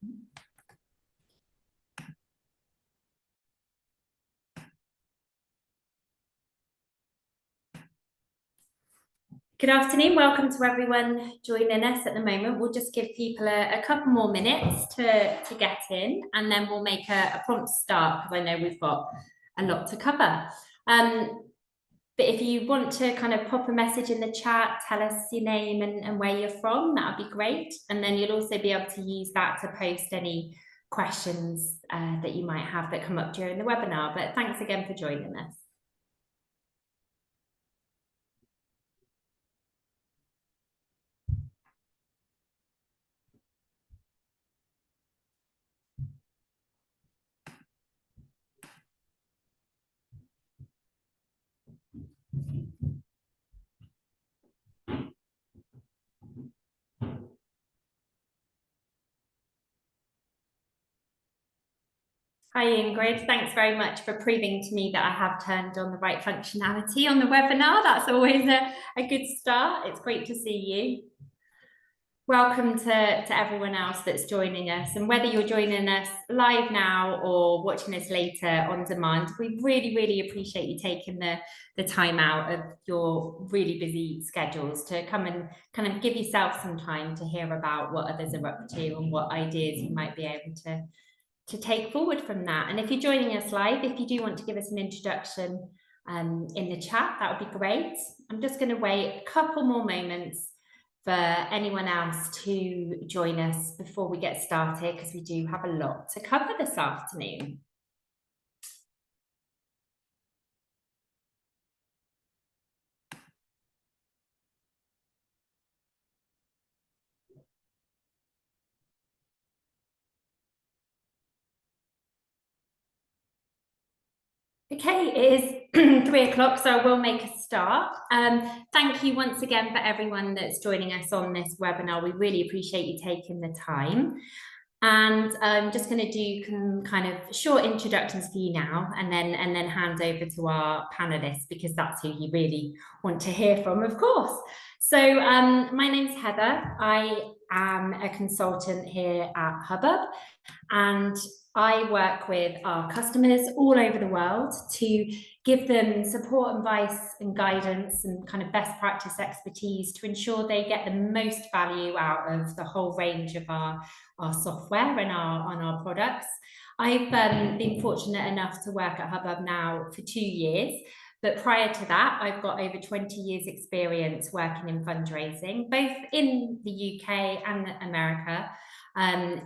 Good afternoon. Welcome to everyone joining us at the moment. We'll just give people a couple more minutes to get in, and then we'll make a prompt start because I know we've got a lot to cover. But if you want to kind of pop a message in the chat, tell us your name and where you're from, that would be great. And then you'll also be able to use that to post any questions that you might have that come up during the webinar. But thanks again for joining us. Hi Ingrid, thanks very much for proving to me that I have turned on the right functionality on the webinar. That's always a good start. It's great to see you. Welcome to everyone else that's joining us, and whether you're joining us live now or watching us later on demand, we really appreciate you taking the time out of your really busy schedules to come and kind of give yourself some time to hear about what others are up to and what ideas you might be able to take forward from that. And if you're joining us live, if you do want to give us an introduction in the chat, that would be great. I'm just going to wait a couple more moments for anyone else to join us before we get started, because we do have a lot to cover this afternoon. Okay, it is 3 o'clock, so I will make a start. Thank you once again for everyone that's joining us on this webinar. We really appreciate you taking the time. And I'm just going to do some kind of short introductions for you now, and then hand over to our panelists, because that's who you really want to hear from, of course. So my name's Heather. I am a consultant here at Hubbub, and I work with our customers all over the world to give them support, advice and guidance and kind of best practice expertise to ensure they get the most value out of the whole range of our software and our products. I've been fortunate enough to work at Hubbub now for 2 years, but prior to that, I've got over 20 years experience working in fundraising, both in the UK and America,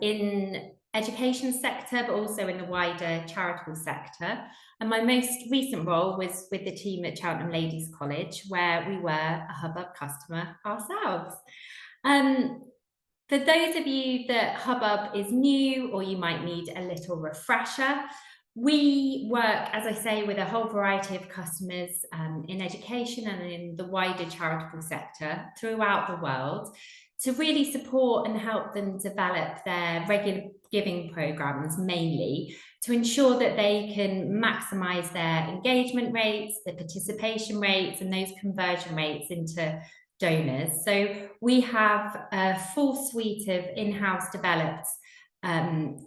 in education sector, but also in the wider charitable sector. And my most recent role was with the team at Cheltenham Ladies College, where we were a Hubbub customer ourselves. For those of you that Hubbub is new, or you might need a little refresher, we work, as I say, with a whole variety of customers in education and in the wider charitable sector throughout the world, to really support and help them develop their regular giving programs, mainly to ensure that they can maximize their engagement rates, their participation rates, and those conversion rates into donors. So we have a full suite of in-house developed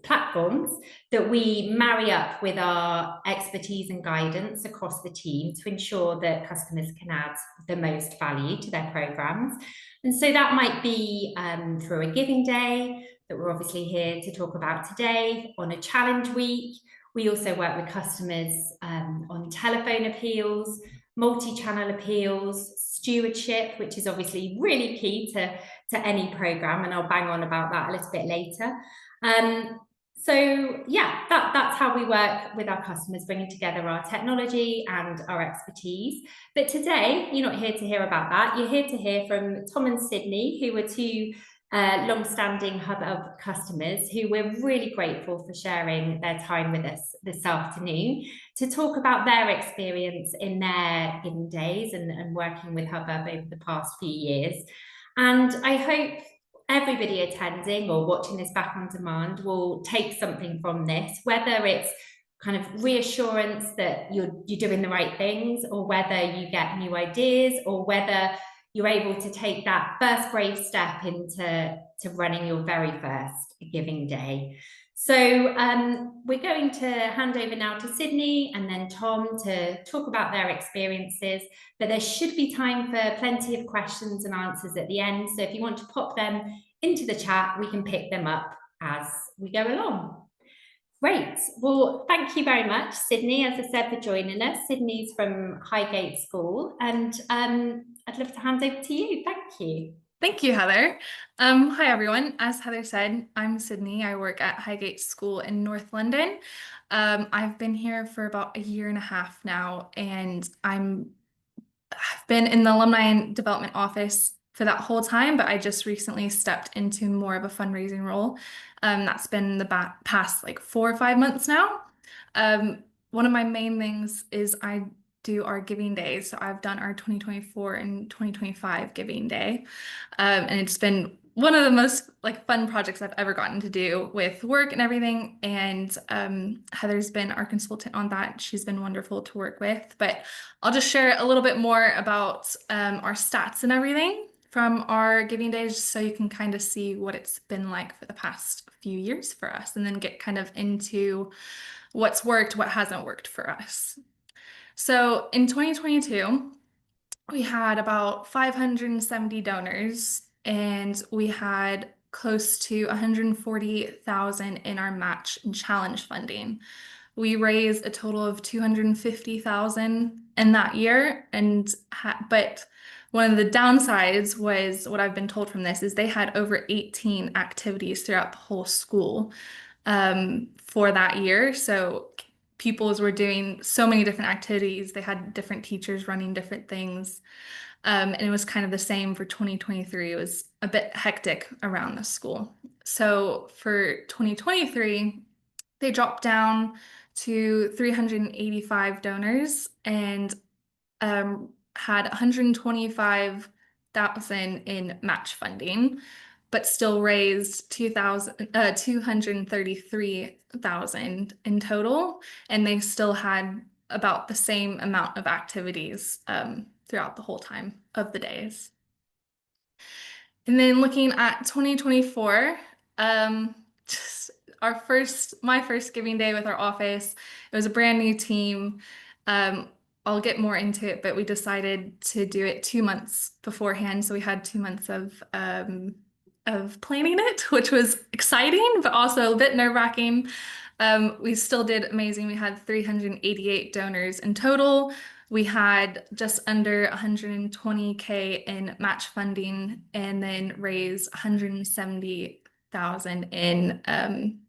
platforms that we marry up with our expertise and guidance across the team to ensure that customers can add the most value to their programs. And so that might be through a giving day that we're obviously here to talk about today, on a challenge week. We also work with customers on telephone appeals, multi-channel appeals, stewardship, which is obviously really key to any program, and I'll bang on about that a little bit later. So yeah, that's how we work with our customers, bringing together our technology and our expertise. But today, you're not here to hear about that. You're here to hear from Tom and Sydney, who are two long-standing Hubbub customers who we're really grateful for sharing their time with us this afternoon to talk about their experience in their giving days and working with Hubbub over the past few years. And I hope everybody attending or watching this back on demand will take something from this, whether it's kind of reassurance that you're doing the right things, or whether you get new ideas, or whether you're able to take that first brave step into running your very first giving day. So we're going to hand over now to Sydney and then Tom to talk about their experiences, but there should be time for plenty of questions and answers at the end. So if you want to pop them into the chat, we can pick them up as we go along. Great. Well, thank you very much, Sydney, as I said, for joining us. Sydney's from Highgate School, and I'd love to hand over to you. Thank you. Thank you, Heather. Hi, everyone. As Heather said, I'm Sydney. I work at Highgate School in North London. I've been here for about 1.5 years now, and I've been in the Alumni and Development Office for that whole time, but I just recently stepped into more of a fundraising role. That's been the past like 4 or 5 months now. One of my main things is I do our giving days. So I've done our 2024 and 2025 giving day. And it's been one of the most like fun projects I've ever gotten to do with work and everything. And Heather's been our consultant on that. She's been wonderful to work with. But I'll just share a little bit more about our stats and everything from our giving days so you can kind of see what it's been like for the past few years for us, and then get kind of into what's worked, what hasn't worked for us. So in 2022, we had about 570 donors, and we had close to 140,000 in our match and challenge funding. We raised a total of 250,000 in that year, and but one of the downsides was, what I've been told from this, is they had over 18 activities throughout the whole school for that year. So pupils were doing so many different activities. They had different teachers running different things. And it was kind of the same for 2023. It was a bit hectic around the school. So for 2023, they dropped down to 385 donors and had 125,000 in match funding, but still raised 233,000 in total. And they still had about the same amount of activities throughout the whole time of the days. And then looking at 2024, just my first giving day with our office, it was a brand new team. I'll get more into it, but we decided to do it 2 months beforehand. So we had 2 months of planning it, which was exciting, but also a bit nerve-wracking. We still did amazing. We had 388 donors in total. We had just under 120K in match funding, and then raised 170,000 in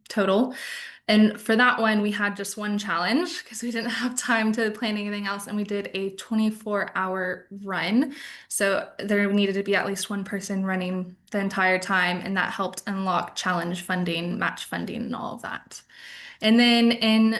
total. And for that one, we had just one challenge because we didn't have time to plan anything else, and we did a 24-hour run. So there needed to be at least one person running the entire time, and that helped unlock challenge funding, match funding, and all of that. And then in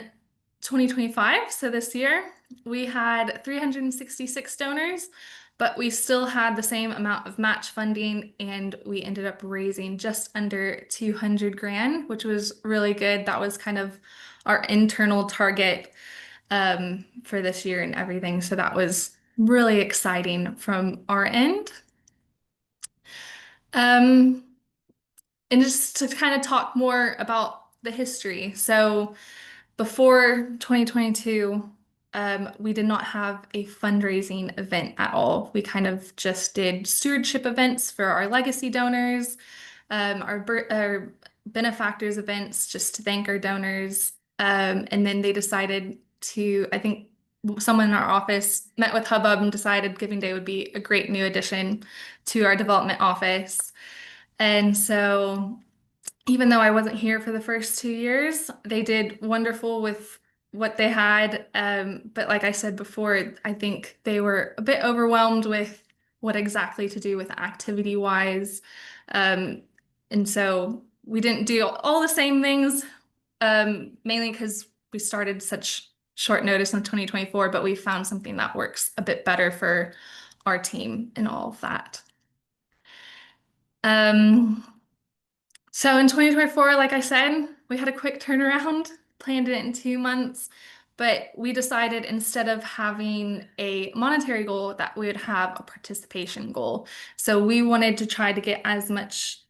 2025, so this year, we had 366 donors, but we still had the same amount of match funding, and we ended up raising just under 200 grand, which was really good. That was kind of our internal target for this year and everything. So that was really exciting from our end. And just to kind of talk more about the history. So before 2022, we did not have a fundraising event at all. We kind of just did stewardship events for our legacy donors, our benefactors events just to thank our donors. And then they decided to, I think someone in our office met with Hubbub and decided Giving Day would be a great new addition to our development office. And so even though I wasn't here for the first 2 years, they did wonderful with what they had. But like I said before, I think they were a bit overwhelmed with what exactly to do with activity-wise. And so we didn't do all the same things, mainly because we started such short notice in 2024, but we found something that works a bit better for our team and all of that. So in 2024, like I said, we had a quick turnaround, planned it in 2 months, but we decided instead of having a monetary goal that we would have a participation goal. So we wanted to try to get as much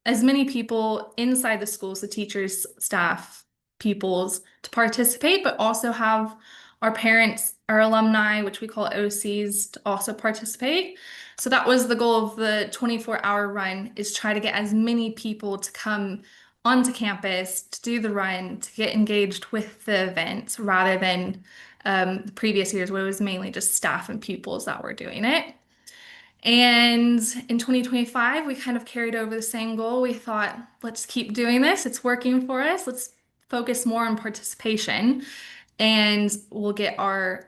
as many people inside the schools, the teachers, staff, pupils, to participate, but also have our parents, our alumni, which we call OCs, to also participate. So that was the goal of the 24-hour run, is try to get as many people to come onto campus to do the run, to get engaged with the event, rather than the previous years where it was mainly just staff and pupils that were doing it. And in 2025, we kind of carried over the same goal. We thought, let's keep doing this. It's working for us. Let's focus more on participation, and we'll get our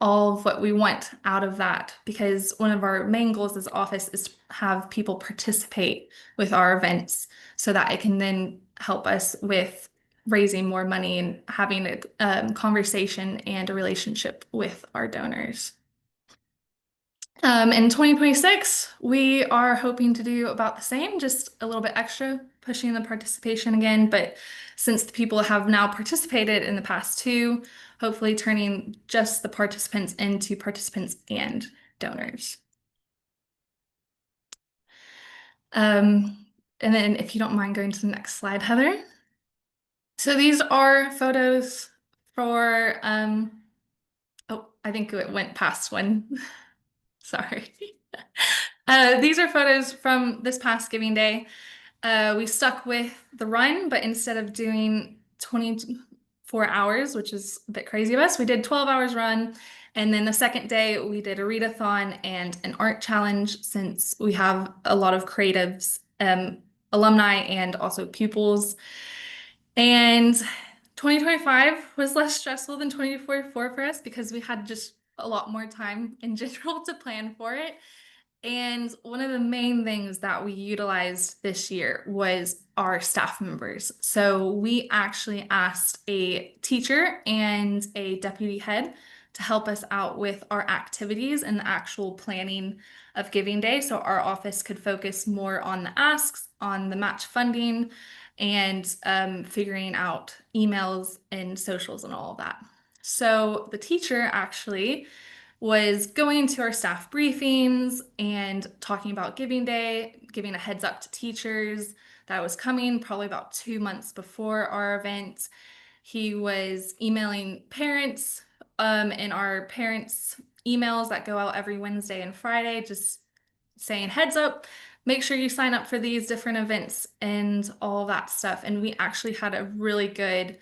all of what we want out of that, because one of our main goals as office is to have people participate with our events so that it can then help us with raising more money and having a conversation and a relationship with our donors. In 2026, we are hoping to do about the same, just a little bit extra, pushing the participation again. But since the people have now participated in the past two, hopefully turning just the participants into participants and donors. And then if you don't mind going to the next slide, Heather. So these are photos for, oh, I think it went past one. Sorry. These are photos from this past Giving Day. We stuck with the run, but instead of doing 24 hours, which is a bit crazy of us, we did 12 hours run. And then the second day, we did a readathon and an art challenge, since we have a lot of creatives, alumni, and also pupils. And 2025 was less stressful than 2024 for us, because we had just a lot more time in general to plan for it. And one of the main things that we utilized this year was our staff members. So we actually asked a teacher and a deputy head to help us out with our activities and the actual planning of Giving Day, so our office could focus more on the asks, on the match funding, and figuring out emails and socials and all of that. So the teacher actually was going to our staff briefings and talking about Giving Day, giving a heads up to teachers that it was coming probably about 2 months before our event. He was emailing parents in our parents' emails that go out every Wednesday and Friday, just saying, heads up, make sure you sign up for these different events and all that stuff. And we actually had a really good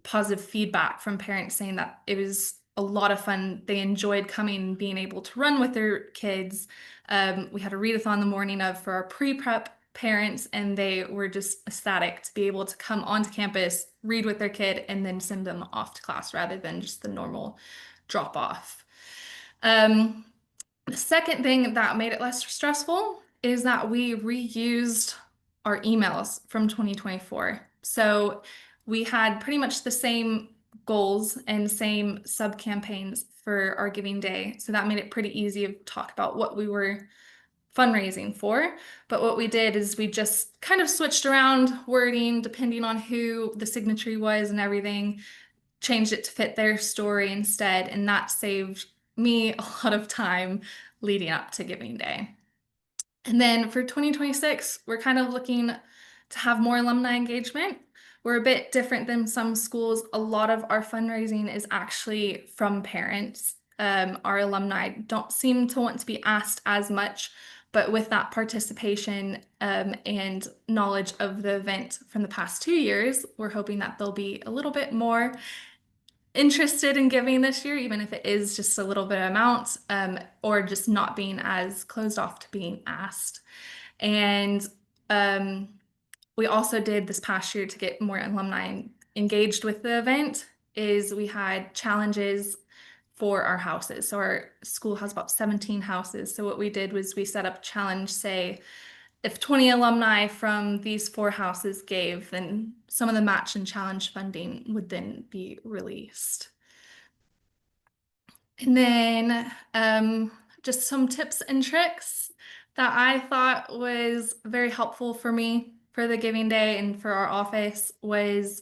positive feedback from parents saying that it was a lot of fun. They enjoyed coming and being able to run with their kids. We had a readathon the morning of for our pre-prep parents, and they were just ecstatic to be able to come onto campus, read with their kid, and then send them off to class rather than just the normal drop off. The second thing that made it less stressful is that we reused our emails from 2024. So we had pretty much the same goals and same sub campaigns for our Giving Day. So that made it pretty easy to talk about what we were fundraising for. But what we did is we just kind of switched around wording depending on who the signatory was and everything, changed it to fit their story instead. And that saved me a lot of time leading up to Giving Day. And then for 2026, we're kind of looking to have more alumni engagement. We're a bit different than some schools. A lot of our fundraising is actually from parents. Our alumni don't seem to want to be asked as much, but with that participation and knowledge of the event from the past 2 years, we're hoping that they'll be a little bit more interested in giving this year, even if it is just a little bit of amount, or just not being as closed off to being asked. And we also did this past year to get more alumni engaged with the event is we had challenges for our houses. So our school has about 17 houses. So what we did was we set up a challenge, say, if 20 alumni from these 4 houses gave, then some of the match and challenge funding would then be released. And then just some tips and tricks that I thought was very helpful for me for the Giving Day and for our office was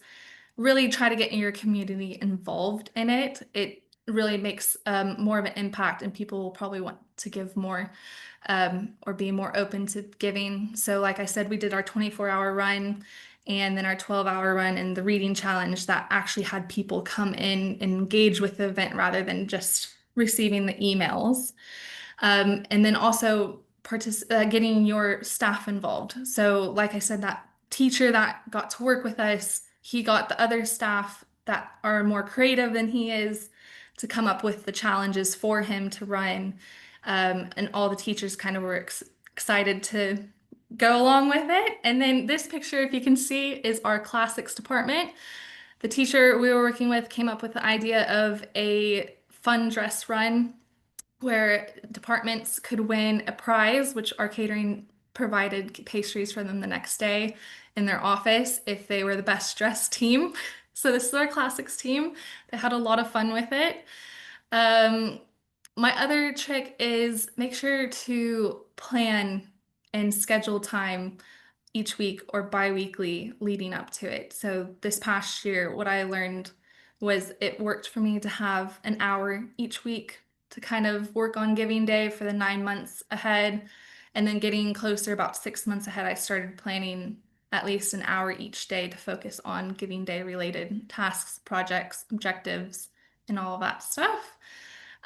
really try to get your community involved in it. It really makes more of an impact, and people will probably want to give more or be more open to giving. So like I said, we did our 24-hour run and then our 12-hour run and the reading challenge that actually had people come in and engage with the event rather than just receiving the emails. And then also getting your staff involved. So like I said, that teacher that got to work with us, he got the other staff that are more creative than he is to come up with the challenges for him to run. And all the teachers kind of were excited to go along with it. And then this picture, if you can see, is our classics department. The teacher we were working with came up with the idea of a fun dress run where departments could win a prize, which our catering provided pastries for them the next day in their office if they were the best dressed team. So this is our classics team. They had a lot of fun with it. Um, my other trick is make sure to plan and schedule time each week or bi-weekly leading up to it. So this past year, what I learned was it worked for me to have an hour each week to kind of work on Giving Day for the 9 months ahead. And then getting closer, about 6 months ahead, I started planning at least an hour each day to focus on Giving Day related tasks, projects, objectives, and all of that stuff.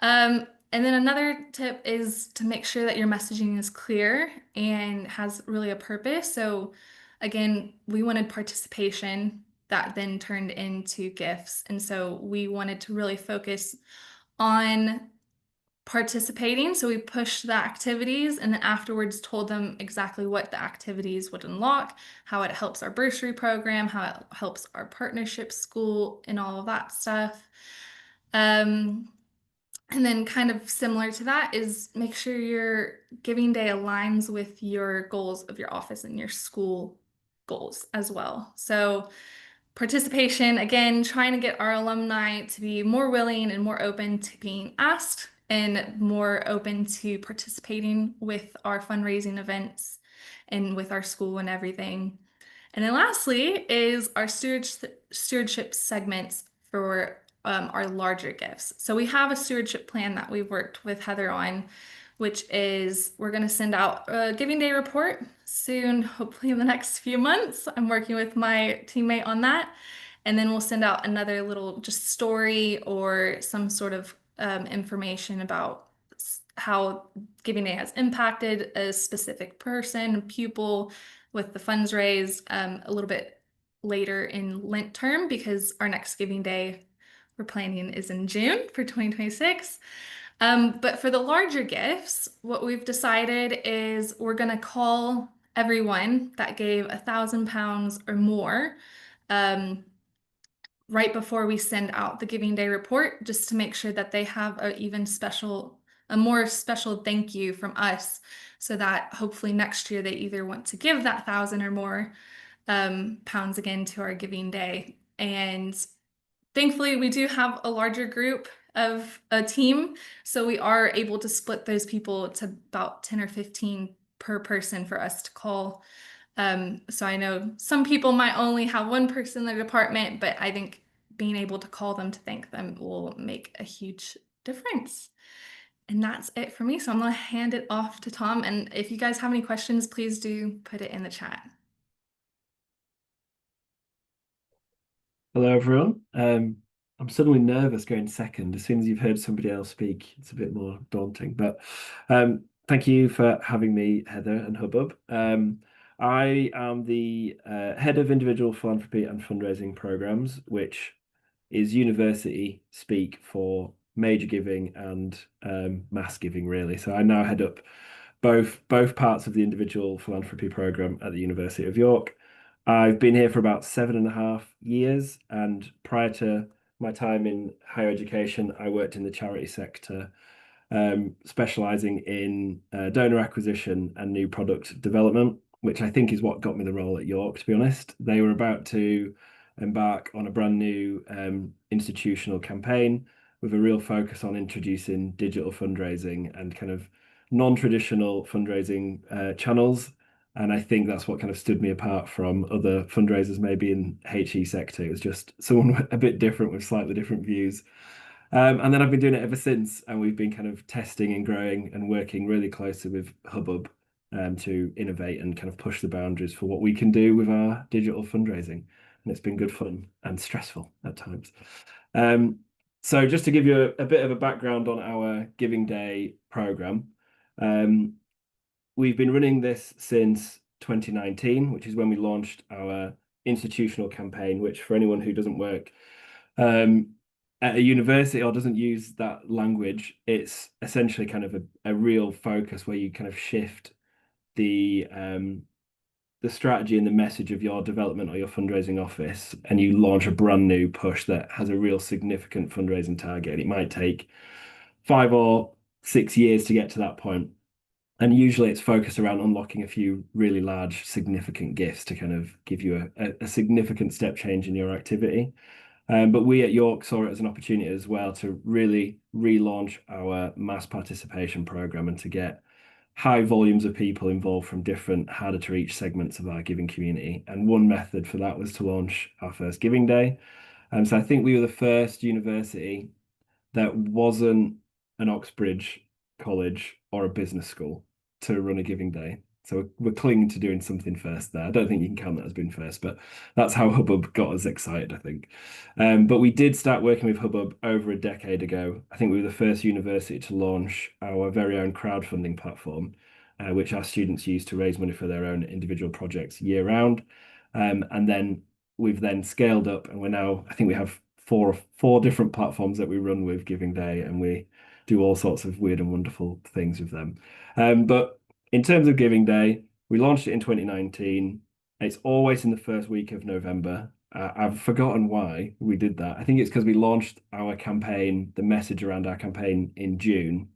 And then another tip is to make sure that your messaging is clear and has really a purpose. So again, we wanted participation that then turned into gifts. And so we wanted to really focus on participating. So we pushed the activities and then afterwards told them exactly what the activities would unlock, how it helps our bursary program, how it helps our partnership school, and all of that stuff. And then kind of similar to that is make sure your Giving Day aligns with your goals of your office and your school goals as well. So participation, again, trying to get our alumni to be more willing and more open to being asked and more open to participating with our fundraising events and with our school and everything. And then lastly is our stewardship segments for our larger gifts. So we have a stewardship plan that we've worked with Heather on, which is we're going to send out a Giving Day report soon, hopefully in the next few months. I'm working with my teammate on that. And then we'll send out another little just story or some sort of information about how Giving Day has impacted a specific person, pupil, with the funds raised a little bit later in Lent term because our next Giving Day we're planning is in June for 2026. But for the larger gifts, what we've decided is we're going to call everyone that gave £1,000 or more right before we send out the Giving Day report, just to make sure that they have a more special thank you from us, so that hopefully next year they either want to give that 1,000 or more pounds again to our Giving Day. And thankfully, we do have a larger group of a team, so we are able to split those people to about 10 or 15 per person for us to call. So I know some people might only have one person in their department, but I think being able to call them to thank them will make a huge difference. And that's it for me. So I'm going to hand it off to Tom. And if you guys have any questions, please do put it in the chat. Hello, everyone. I'm suddenly nervous going second. As soon as you've heard somebody else speak, it's a bit more daunting. But thank you for having me, Heather and Hubbub. I am the head of individual philanthropy and fundraising programs, which is university speak for major giving and mass giving, really. So I now head up both parts of the individual philanthropy program at the University of York. I've been here for about 7.5 years, and prior to my time in higher education, I worked in the charity sector, specialising in donor acquisition and new product development, which I think is what got me the role at York, to be honest. They were about to embark on a brand new institutional campaign with a real focus on introducing digital fundraising and kind of non-traditional fundraising channels. And I think that's what kind of stood me apart from other fundraisers, maybe in HE sector. It was just someone a bit different with slightly different views. And then I've been doing it ever since, and we've been kind of testing and growing and working really closely with Hubbub to innovate and kind of push the boundaries for what we can do with our digital fundraising. And it's been good fun and stressful at times. So just to give you a bit of a background on our Giving Day program, we've been running this since 2019, which is when we launched our institutional campaign, which for anyone who doesn't work at a university or doesn't use that language, it's essentially kind of a real focus where you kind of shift the strategy and the message of your development or your fundraising office, and you launch a brand new push that has a real significant fundraising target. It might take 5 or 6 years to get to that point. And usually it's focused around unlocking a few really large, significant gifts to kind of give you a significant step change in your activity. But we at York saw it as an opportunity as well to really relaunch our mass participation program and to get high volumes of people involved from different harder to reach segments of our giving community. And one method for that was to launch our first Giving Day. So I think we were the first university that wasn't an Oxbridge college or a business school to run a Giving Day. So we're clinging to doing something first there. I don't think you can count that as being first, but that's how Hubbub got us excited, I think. But we did start working with Hubbub over a decade ago. I think we were the first university to launch our very own crowdfunding platform, which our students use to raise money for their own individual projects year round. And then we've then scaled up, and we're now, I think we have four different platforms that we run with Giving Day, and we do all sorts of weird and wonderful things with them. But in terms of Giving Day, we launched it in 2019. It's always in the first week of November. I've forgotten why we did that. I think it's because we launched our campaign, the message around our campaign in June,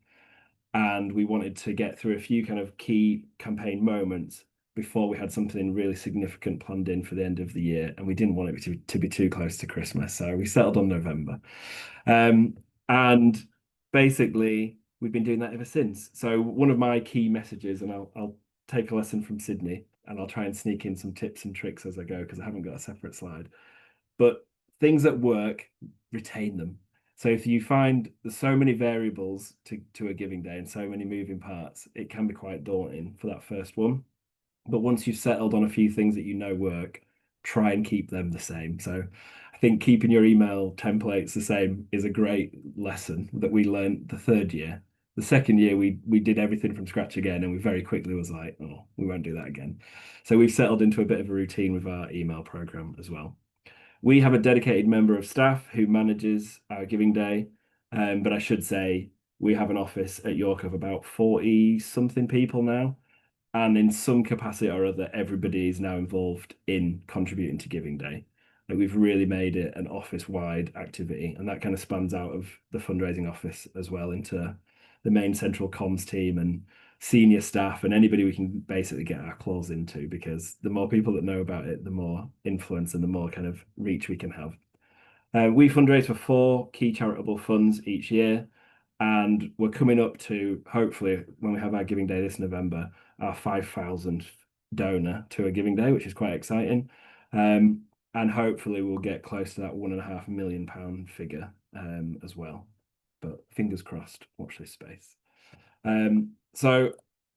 and we wanted to get through a few kind of key campaign moments before we had something really significant planned in for the end of the year, and we didn't want it to be too close to Christmas, so we settled on November. And basically, we've been doing that ever since. So one of my key messages, and I'll take a lesson from Sydney, and I'll try and sneak in some tips and tricks as I go because I haven't got a separate slide. But things that work, retain them. So if you find there's so many variables to a Giving Day and so many moving parts, it can be quite daunting for that first one. But once you've settled on a few things that you know work, try and keep them the same. So I think keeping your email templates the same is a great lesson that we learned the third year. The second year, we did everything from scratch again, and we very quickly was like, oh, we won't do that again. So we've settled into a bit of a routine with our email program as well. We have a dedicated member of staff who manages our Giving Day, but I should say we have an office at York of about 40 something people now. And in some capacity or other, everybody is now involved in contributing to Giving Day. Like we've really made it an office-wide activity, and that kind of spans out of the fundraising office as well into the main central comms team and senior staff and anybody we can basically get our claws into, because the more people that know about it, the more influence and the more kind of reach we can have. We fundraise for 4 key charitable funds each year, and we're coming up to, hopefully, when we have our Giving Day this November, our 5,000th donor to a Giving Day, which is quite exciting. And hopefully we'll get close to that £1.5 million figure as well. But fingers crossed, watch this space. So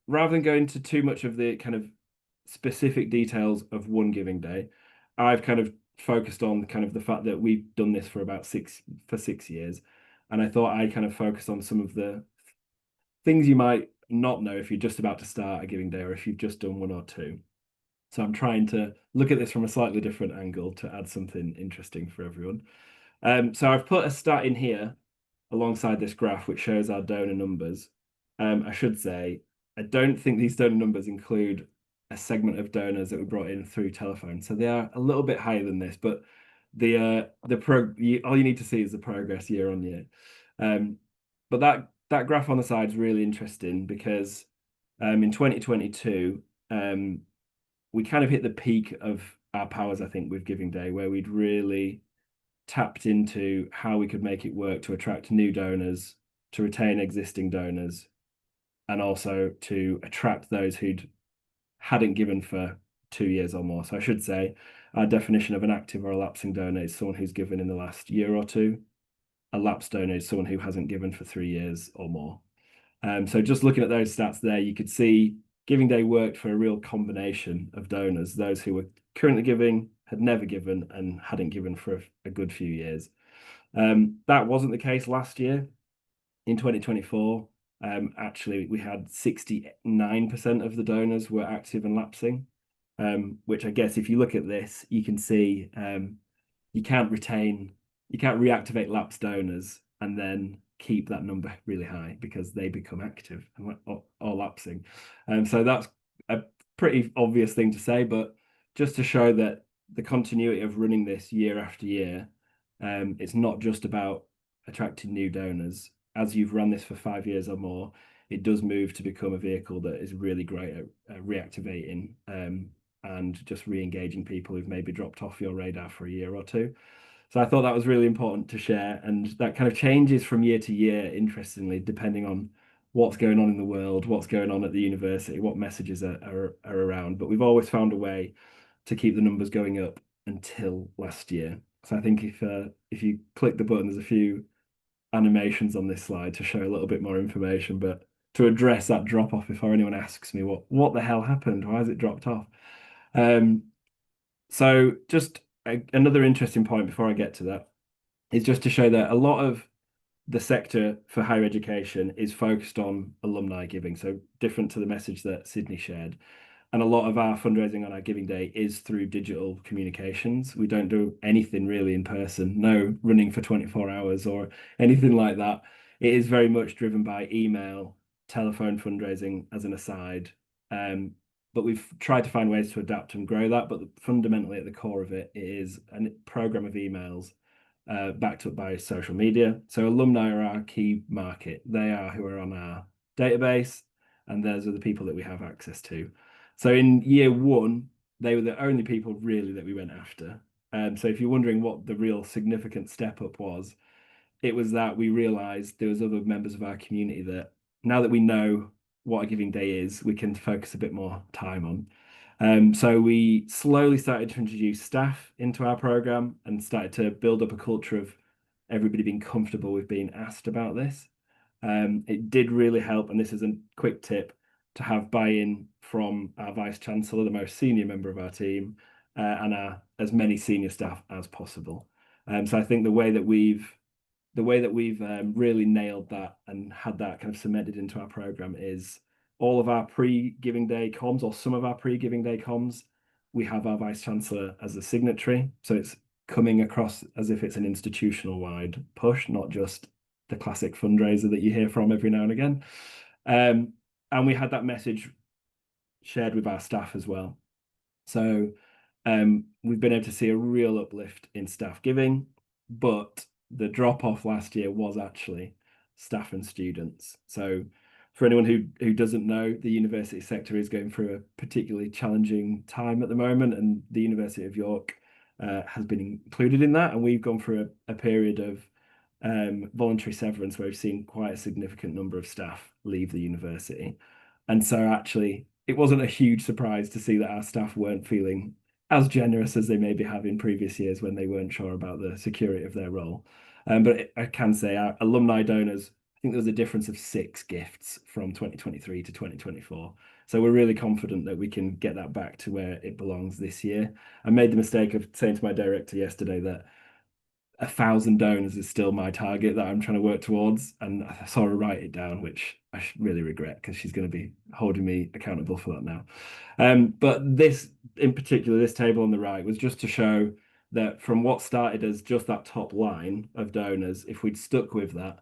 rather than go into too much of the kind of specific details of one Giving Day, I've kind of focused on kind of the fact that we've done this for about 6 years. And I thought I'd kind of focus on some of the things you might not know if you're just about to start a Giving Day or if you've just done 1 or 2. So I'm trying to look at this from a slightly different angle to add something interesting for everyone. So I've put a stat in here alongside this graph, which shows our donor numbers. I should say, I don't think these donor numbers include a segment of donors that we brought in through telephone. So they are a little bit higher than this, but all you need to see is the progress year on year. But that graph on the side is really interesting because in 2022, we kind of hit the peak of our powers, I think, with Giving Day, where we'd really tapped into how we could make it work to attract new donors, to retain existing donors, and also to attract those who hadn't given for 2 years or more. So I should say our definition of an active or a lapsing donor is someone who's given in the last year or 2. a lapsed donor is someone who hasn't given for 3 years or more. So just looking at those stats there, you could see Giving Day worked for a real combination of donors, those who were currently giving, had never given, and hadn't given for a good few years. That wasn't the case last year. In 2024, actually, we had 69% of the donors were active and lapsing, which I guess if you look at this, you can see you can't reactivate lapsed donors and then keep that number really high because they become active or lapsing. So that's a pretty obvious thing to say, but just to show that the continuity of running this year after year, it's not just about attracting new donors. As you've run this for 5 years or more, it does move to become a vehicle that is really great at reactivating and just re-engaging people who've maybe dropped off your radar for a year or two. So I thought that was really important to share, and that kind of changes from year to year, interestingly, depending on what's going on in the world, what's going on at the university, what messages are around. But we've always found a way to keep the numbers going up until last year. So I think if you click the button, there's a few animations on this slide to show a little bit more information, but to address that drop off before anyone asks me what the hell happened, why has it dropped off? So just another interesting point before I get to that is just to show that a lot of the sector for higher education is focused on alumni giving, so different to the message that Sydney shared. And a lot of our fundraising on our Giving Day is through digital communications. We don't do anything really in person, no running for 24 hours or anything like that. It is very much driven by email, telephone fundraising as an aside. But we've tried to find ways to adapt and grow that. But fundamentally at the core of it is a program of emails backed up by social media. So alumni are our key market. They are who are on our database, and those are the people that we have access to. So in year one, they were the only people really that we went after. So if you're wondering what the real significant step up was, it was that we realized there was other members of our community that now that we know what a Giving Day is, we can focus a bit more time on. So we slowly started to introduce staff into our program and started to build up a culture of everybody being comfortable with being asked about this. It did really help, and this is a quick tip, to have buy-in from our Vice Chancellor, the most senior member of our team, and as many senior staff as possible. So I think the way that we've really nailed that and had that kind of cemented into our program is all of our pre-Giving Day comms, or some of our pre-Giving Day comms, we have our Vice Chancellor as a signatory. So it's coming across as if it's an institutional-wide push, not just the classic fundraiser that you hear from every now and again. And we had that message shared with our staff as well. So we've been able to see a real uplift in staff giving, but the drop off last year was actually staff and students. So for anyone who doesn't know, the university sector is going through a particularly challenging time at the moment, and the University of York has been included in that. And we've gone through a period of voluntary severance where we've seen quite a significant number of staff leave the university. And so actually, it wasn't a huge surprise to see that our staff weren't feeling as generous as they maybe have in previous years when they weren't sure about the security of their role. But I can say our alumni donors, I think there was a difference of 6 gifts from 2023 to 2024. So we're really confident that we can get that back to where it belongs this year. I made the mistake of saying to my director yesterday that 1,000 donors is still my target that I'm trying to work towards, and I saw her write it down, which I really regret because she's going to be holding me accountable for that now. But this, in particular, this table on the right was just to show that from what started as just that top line of donors, if we'd stuck with that,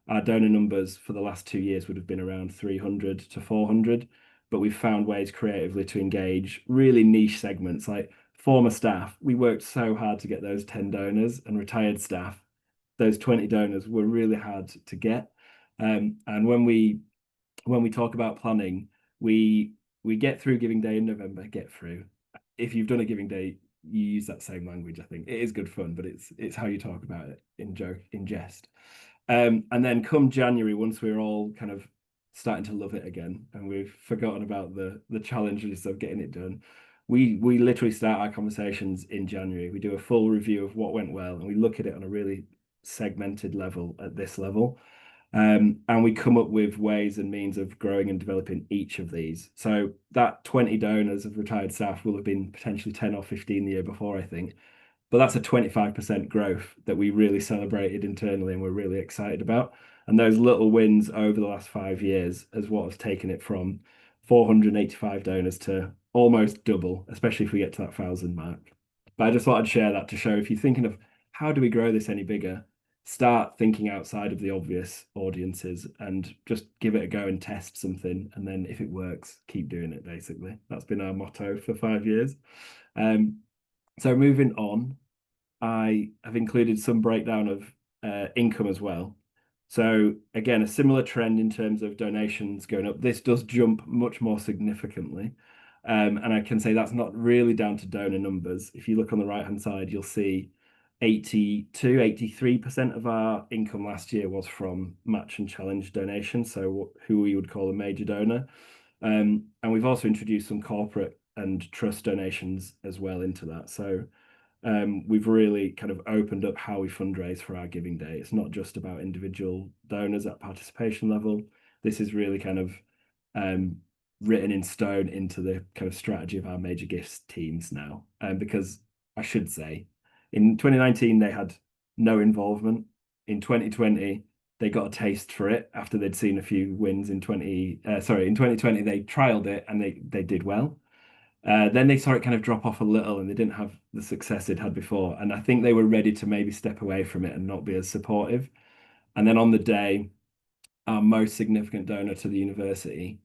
our donor numbers for the last 2 years would have been around 300 to 400. But we've found ways creatively to engage really niche segments like former staff. We worked so hard to get those 10 donors, and retired staff, those 20 donors were really hard to get. And when we talk about planning, we get through Giving Day in November, get through. If you've done a Giving Day, you use that same language. I think it is good fun, but it's how you talk about it in jest. And then come January, once we're all kind of starting to love it again, and we've forgotten about the challenges of getting it done, we literally start our conversations in January. We do a full review of what went well, and we look at it on a really segmented level at this level. And we come up with ways and means of growing and developing each of these. So that 20 donors of retired staff will have been potentially 10 or 15 the year before, I think. But that's a 25% growth that we really celebrated internally and we're really excited about. And those little wins over the last 5 years is what has taken it from 485 donors to almost double, especially if we get to that 1,000 mark. But I just thought I'd share that to show if you're thinking of how do we grow this any bigger, start thinking outside of the obvious audiences and just give it a go and test something. And then if it works, keep doing it, basically. That's been our motto for 5 years. So moving on, I have included some breakdown of income as well. So again, a similar trend in terms of donations going up. This does jump much more significantly. And I can say that's not really down to donor numbers. If you look on the right-hand side, you'll see 82, 83% of our income last year was from match and challenge donations, so who we would call a major donor. And we've also introduced some corporate and trust donations as well into that. So we've really kind of opened up how we fundraise for our giving day. It's not just about individual donors at participation level. This is really kind of written in stone into the kind of strategy of our major gifts teams now. Because I should say, in 2019, they had no involvement. In 2020, they got a taste for it after they'd seen a few wins in 2020, they trialed it and they did well. Then they saw it kind of drop off a little and they didn't have the success they'd had before. And I think they were ready to maybe step away from it and not be as supportive. And then on the day, our most significant donor to the university,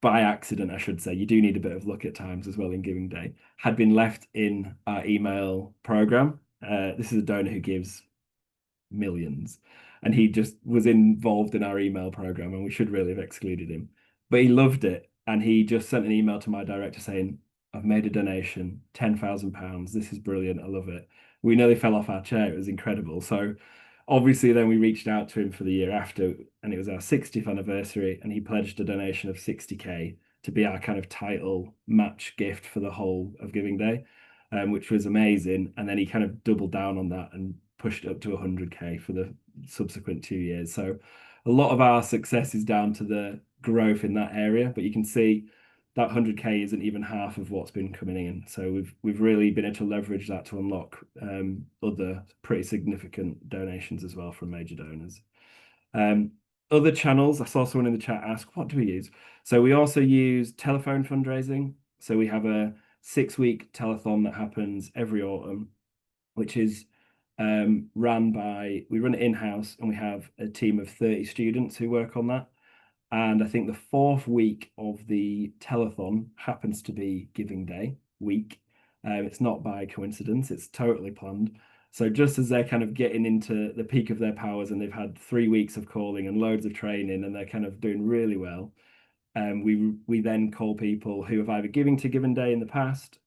by accident, I should say, you do need a bit of luck at times as well in Giving Day, had been left in our email program. This is a donor who gives millions, and he just was involved in our email program, and we should really have excluded him. But he loved it, and he just sent an email to my director saying, "I've made a donation, £10,000. This is brilliant. I love it." We nearly fell off our chair. It was incredible. So obviously then we reached out to him for the year after, and it was our 60th anniversary, and he pledged a donation of 60k to be our kind of title match gift for the whole of Giving Day, which was amazing. And then he kind of doubled down on that and pushed it up to 100k for the subsequent 2 years. So a lot of our success is down to the growth in that area, but you can see that 100k isn't even half of what's been coming in. So we've really been able to leverage that to unlock other pretty significant donations as well from major donors. Other channels, I saw someone in the chat ask, what do we use? So we also use telephone fundraising. So we have a 6-week telethon that happens every autumn, which is we run it in-house, and we have a team of 30 students who work on that. And I think the 4th week of the telethon happens to be Giving Day week. It's not by coincidence, it's totally planned. So just as they're kind of getting into the peak of their powers and they've had 3 weeks of calling and loads of training and they're kind of doing really well, we then call people who have either given to Giving Day in the past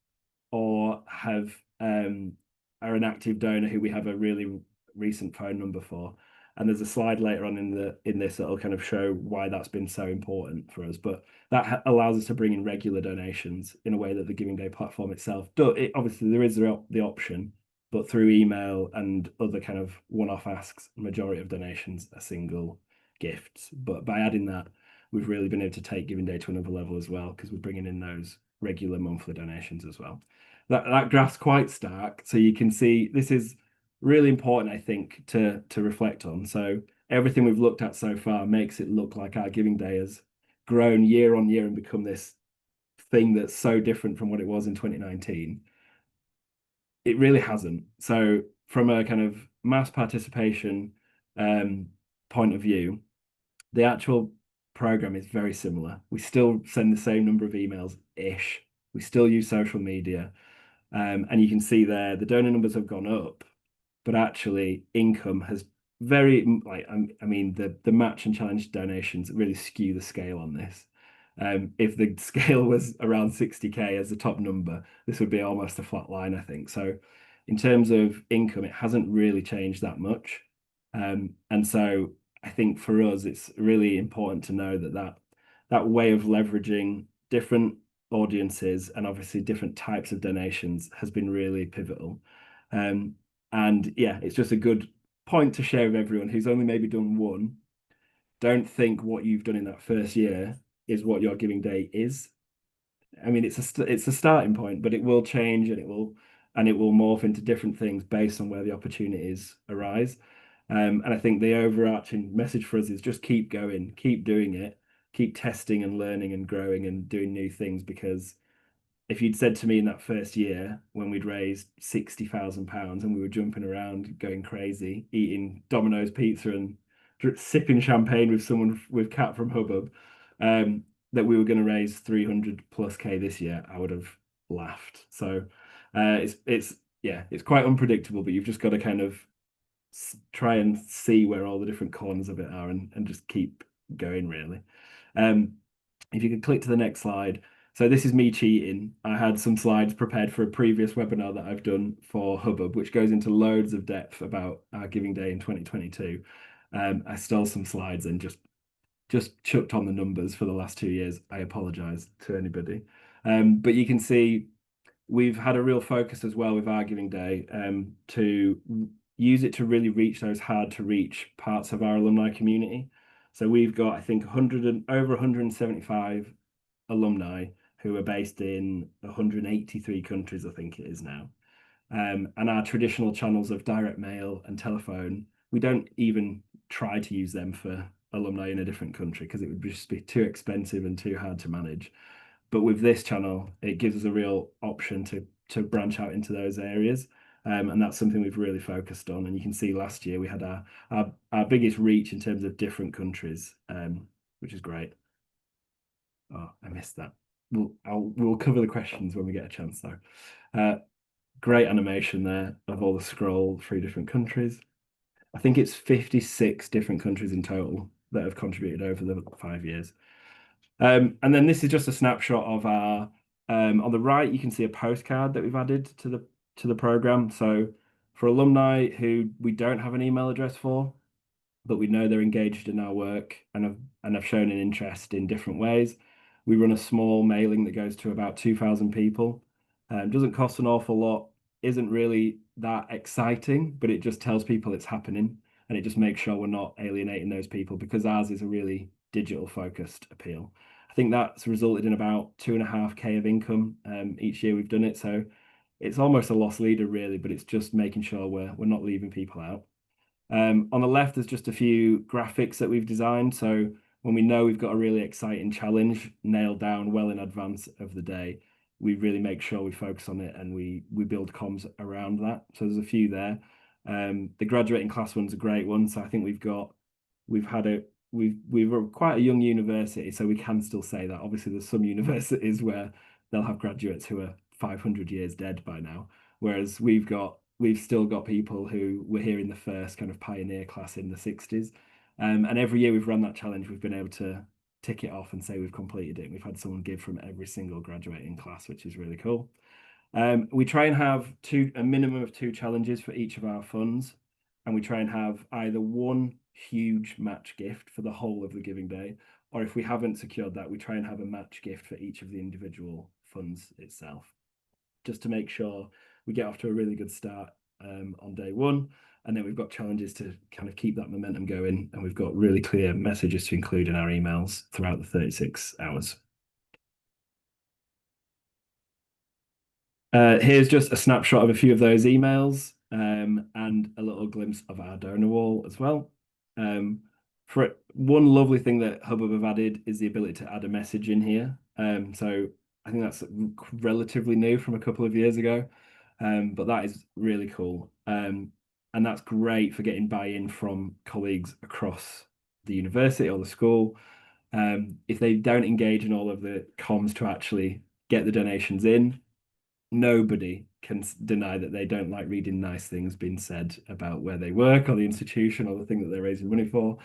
or are an active donor who we have a really recent phone number for. And there's a slide later on in this that'll kind of show why that's been so important for us. But that allows us to bring in regular donations in a way that the Giving Day platform itself does. Obviously, there is the option, but through email and other kind of one-off asks, majority of donations are single gifts. But by adding that, we've really been able to take Giving Day to another level as well, because we're bringing in those regular monthly donations as well. That graph's quite stark, so you can see this is really important, I think, to reflect on. So everything we've looked at so far makes it look like our Giving Day has grown year on year and become this thing that's so different from what it was in 2019. It really hasn't. So from a kind of mass participation point of view, the actual program is very similar. We still send the same number of emails-ish. We still use social media. And you can see there, the donor numbers have gone up, but actually income has the match and challenge donations really skew the scale on this. If the scale was around 60k as the top number, this would be almost a flat line, I think. So in terms of income, it hasn't really changed that much. And so I think for us, it's really important to know that way of leveraging different audiences and obviously different types of donations has been really pivotal. And yeah, it's just a good point to share with everyone who's only maybe done one. Don't think what you've done in that first year is what your giving day is. I mean, it's a starting point, but it will change and it will morph into different things based on where the opportunities arise. And I think the overarching message for us is just keep going, keep doing it, keep testing and learning and growing and doing new things. Because if you'd said to me in that first year when we'd raised £60,000 and we were jumping around, going crazy, eating Domino's pizza and sipping champagne with someone with Cat from Hubbub, that we were going to raise 300 plus K this year, I would have laughed. So it's quite unpredictable, but you've just got to kind of try and see where all the different corners of it are and just keep going, really. If you could click to the next slide. So this is me cheating. I had some slides prepared for a previous webinar that I've done for Hubbub, which goes into loads of depth about our Giving Day in 2022. I stole some slides and just chucked on the numbers for the last 2 years. I apologize to anybody. But you can see we've had a real focus as well with our Giving Day to use it to really reach those hard to reach parts of our alumni community. So we've got, I think, over 175 alumni who are based in 183 countries, I think it is now. And our traditional channels of direct mail and telephone, we don't even try to use them for alumni in a different country because it would just be too expensive and too hard to manage. But with this channel, it gives us a real option to branch out into those areas. And that's something we've really focused on. And you can see last year we had our biggest reach in terms of different countries, which is great. Oh, I missed that. We'll cover the questions when we get a chance, though. Great animation there of all the scroll through different countries. I think it's 56 different countries in total that have contributed over the 5 years. And then this is just a snapshot of our. On the right, you can see a postcard that we've added to the program. So for alumni who we don't have an email address for, but we know they're engaged in our work and have shown an interest in different ways, we run a small mailing that goes to about 2,000 people. Doesn't cost an awful lot, isn't really that exciting, but it just tells people it's happening and it just makes sure we're not alienating those people because ours is a really digital focused appeal. I think that's resulted in about 2.5K of income each year we've done it. So it's almost a loss leader really, but it's just making sure we're not leaving people out. On the left, there's just a few graphics that we've designed. So when we know we've got a really exciting challenge nailed down well in advance of the day, we really make sure we focus on it and we build comms around that. So there's a few there. The graduating class one's a great one. So I think we're quite a young university, so we can still say that. Obviously, there's some universities where they'll have graduates who are 500 years dead by now, whereas we've still got people who were here in the first kind of pioneer class in the 60s. And every year we've run that challenge, we've been able to tick it off and say we've completed it. We've had someone give from every single graduating class, which is really cool. We try and have a minimum of 2 challenges for each of our funds, and we try and have either one huge match gift for the whole of the Giving Day, or if we haven't secured that, we try and have a match gift for each of the individual funds itself, just to make sure we get off to a really good start on day one. And then we've got challenges to kind of keep that momentum going, and we've got really clear messages to include in our emails throughout the 36 hours. Here's just a snapshot of a few of those emails and a little glimpse of our donor wall as well. For one lovely thing that Hubbub have added is the ability to add a message in here. So I think that's relatively new from a couple of years ago, but that is really cool. And that's great for getting buy-in from colleagues across the university or the school. If they don't engage in all of the comms to actually get the donations in, nobody can deny that they don't like reading nice things being said about where they work or the institution or the thing that they're raising money for.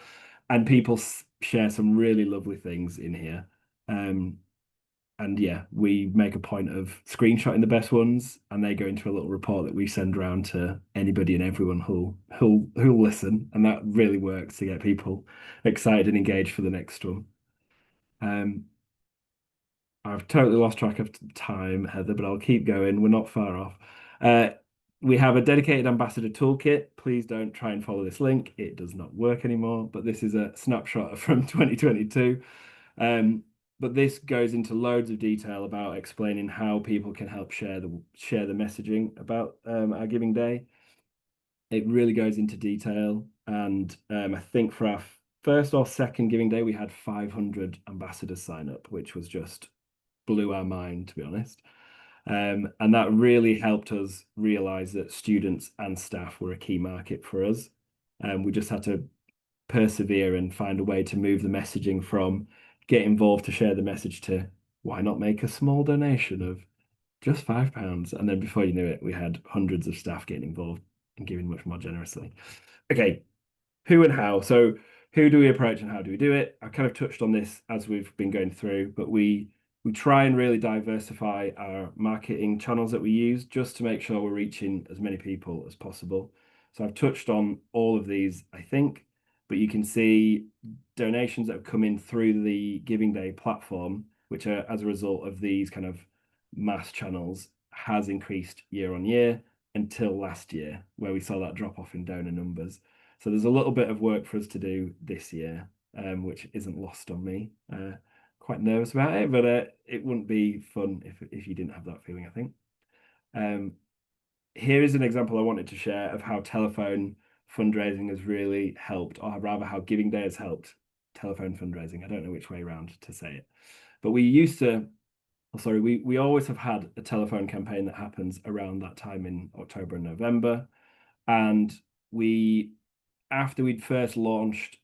And people share some really lovely things in here. And yeah, we make a point of screenshotting the best ones, and they go into a little report that we send around to anybody and everyone who'll listen, and that really works to get people excited and engaged for the next one. I've totally lost track of time, Heather, but I'll keep going. We're not far off. We have a dedicated ambassador toolkit. Please don't try and follow this link. It does not work anymore, but this is a snapshot from 2022. But this goes into loads of detail about explaining how people can help share the messaging about our Giving Day. It really goes into detail, and I think for our first or second Giving Day, we had 500 ambassadors sign up, which was just blew our mind, to be honest. And that really helped us realize that students and staff were a key market for us. We just had to persevere and find a way to move the messaging from get involved to share the message to why not make a small donation of just £5. And then before you knew it, we had hundreds of staff getting involved and giving much more generously. Okay, who and how. So who do we approach and how do we do it? I kind of touched on this as we've been going through, but we try and really diversify our marketing channels that we use just to make sure we're reaching as many people as possible. So I've touched on all of these, I think, but you can see donations that have come in through the Giving Day platform, which are as a result of these kind of mass channels, has increased year on year until last year, where we saw that drop off in donor numbers. So there's a little bit of work for us to do this year, which isn't lost on me. Quite nervous about it, but it wouldn't be fun if you didn't have that feeling, I think. Here is an example I wanted to share of how telephone fundraising has really helped, or rather how Giving Day has helped telephone fundraising. I don't know which way around to say it, but we always have had a telephone campaign that happens around that time in October and November. And after we'd first launched,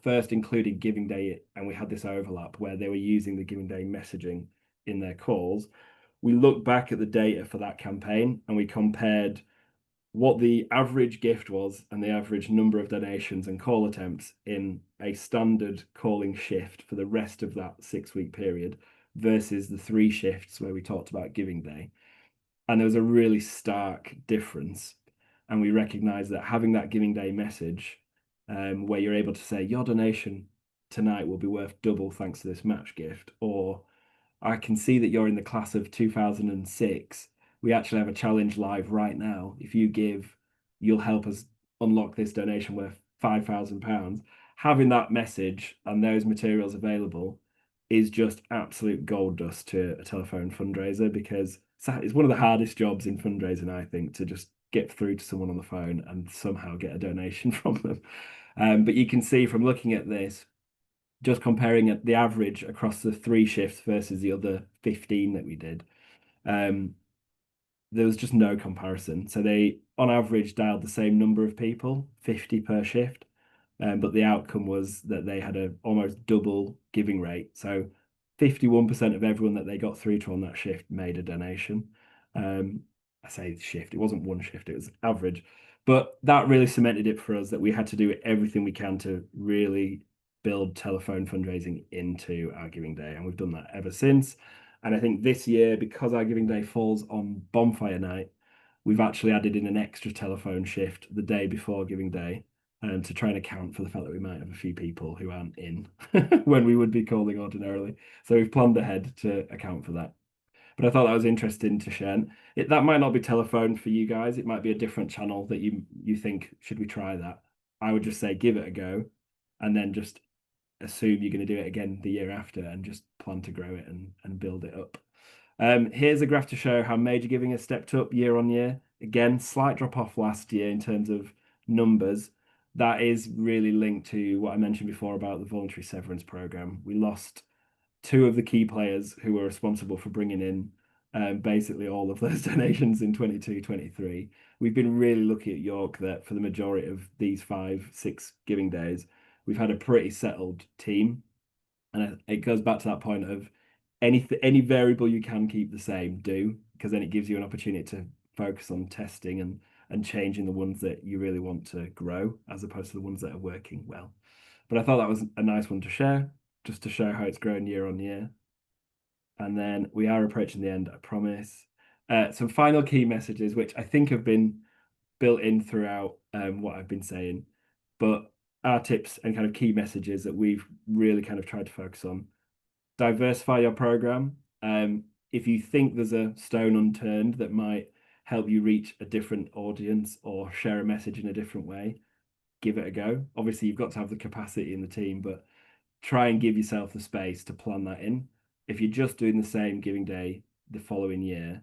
first included Giving Day, and we had this overlap where they were using the Giving Day messaging in their calls, we looked back at the data for that campaign and we compared what the average gift was and the average number of donations and call attempts in a standard calling shift for the rest of that 6-week period versus the 3 shifts where we talked about Giving Day. And there was a really stark difference. And we recognize that having that Giving Day message, where you're able to say your donation tonight will be worth double thanks to this match gift, or I can see that you're in the class of 2006. We actually have a challenge live right now. If you give, you'll help us unlock this donation worth £5,000. Having that message and those materials available is just absolute gold dust to a telephone fundraiser, because it's one of the hardest jobs in fundraising, I think, to just get through to someone on the phone and somehow get a donation from them. But you can see from looking at this, just comparing the average across the 3 shifts versus the other 15 that we did, there was just no comparison. So they, on average, dialed the same number of people, 50 per shift, but the outcome was that they had a almost double giving rate. So 51% of everyone that they got through to on that shift made a donation. I say shift, it wasn't one shift, it was average. But that really cemented it for us that we had to do everything we can to really build telephone fundraising into our Giving Day. And we've done that ever since. And I think this year, because our Giving Day falls on bonfire night, we've actually added in an extra telephone shift the day before Giving Day, to try and account for the fact that we might have a few people who aren't in when we would be calling ordinarily. So we've planned ahead to account for that. But I thought that was interesting to share. That might not be telephone for you guys. It might be a different channel that you think, should we try that? I would just say give it a go, and then just assume you're going to do it again the year after and just plan to grow it and build it up. Here's a graph to show how major giving has stepped up year on year. Again, slight drop off last year in terms of numbers. That is really linked to what I mentioned before about the voluntary severance program. We lost 2 of the key players who were responsible for bringing in basically all of those donations in 22-23. We've been really lucky at York that for the majority of these 5-6 Giving Days, we've had a pretty settled team. And it goes back to that point of any variable you can keep the same, do, because then it gives you an opportunity to focus on testing and changing the ones that you really want to grow, as opposed to the ones that are working well. But I thought that was a nice one to share, just to show how it's grown year on year. And then we are approaching the end, I promise. Some final key messages, which I think have been built in throughout what I've been saying, but our tips and kind of key messages that we've really kind of tried to focus on. Diversify your program. If you think there's a stone unturned that might help you reach a different audience or share a message in a different way, give it a go. Obviously, you've got to have the capacity in the team, but try and give yourself the space to plan that in. If you're just doing the same giving day the following year,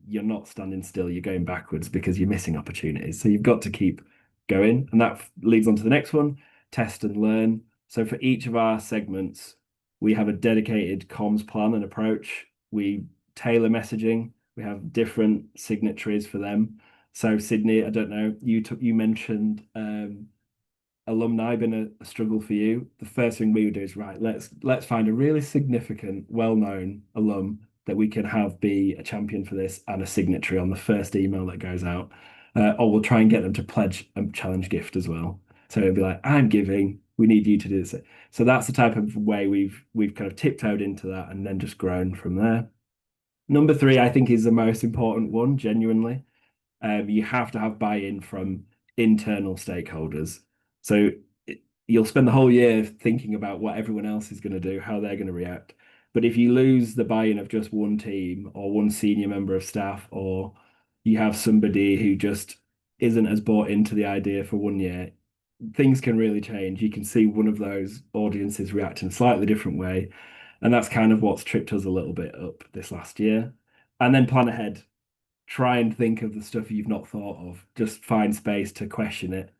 you're not standing still, you're going backwards because you're missing opportunities. So you've got to keep going. And that leads on to the next one, test and learn. So for each of our segments, we have a dedicated comms plan and approach. We tailor messaging. We have different signatories for them. So Sydney, I don't know, you mentioned alumni been a struggle for you. The first thing we would do is, right, let's find a really significant, well-known alum that we can have be a champion for this and a signatory on the first email that goes out. Or we'll try and get them to pledge a challenge gift as well. So it'll be like, I'm giving, we need you to do this. So that's the type of way we've kind of tiptoed into that and then just grown from there. Number 3, I think, is the most important one, genuinely. You have to have buy-in from internal stakeholders. So you'll spend the whole year thinking about what everyone else is going to do, how they're going to react. But if you lose the buy-in of just one team or one senior member of staff, or you have somebody who just isn't as bought into the idea for 1 year, things can really change. You can see one of those audiences react in a slightly different way. And that's kind of what's tripped us a little bit up this last year. And then plan ahead. Try and think of the stuff you've not thought of. Just find space to question it.